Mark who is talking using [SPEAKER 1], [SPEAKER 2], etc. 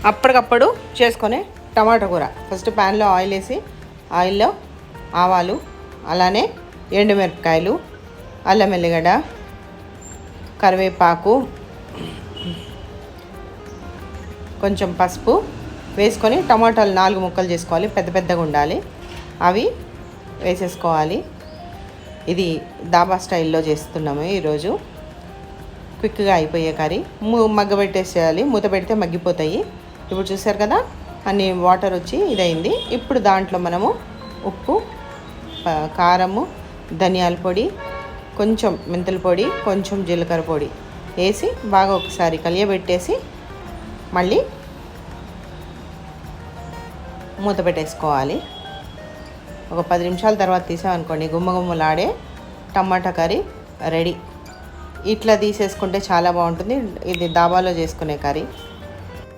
[SPEAKER 1] అప్పటికప్పుడు చేసుకునే టమాటా కూర. ఫస్ట్ ప్యాన్లో ఆయిల్ వేసి ఆయిల్లో ఆవాలు, అలానే ఎండుమిరపకాయలు, అల్లం వెల్లిగడ్డ, కరివేపాకు, కొంచెం పసుపు వేసుకొని టమాటాలు 4 ముక్కలు చేసుకోవాలి. పెద్ద పెద్దగా ఉండాలి. అవి వేసేసుకోవాలి. ఇది దాబా స్టైల్లో చేస్తున్నాము ఈరోజు. క్విక్గా అయిపోయే కర్రీ. మగ్గబెట్టేసేయాలి. మూత పెడితే మగ్గిపోతాయి. ఇప్పుడు చూసారు కదా, అన్ని వాటర్ వచ్చి ఇదైంది. ఇప్పుడు దాంట్లో మనము ఉప్పు, కారము, ధనియాల పొడి, కొంచెం మెంతుల పొడి, కొంచెం జీలకర్ర పొడి వేసి బాగా ఒకసారి కలియబెట్టేసి మళ్ళీ మూత పెట్టేసుకోవాలి. ఒక 10 నిమిషాల తర్వాత తీసామనుకోండి, గుమ్మగుమ్మలాడే టమాటా కర్రీ రెడీ. ఇట్లా తీసేసుకుంటే చాలా బాగుంటుంది. ఇది దాబాలో చేసుకునే కర్రీ.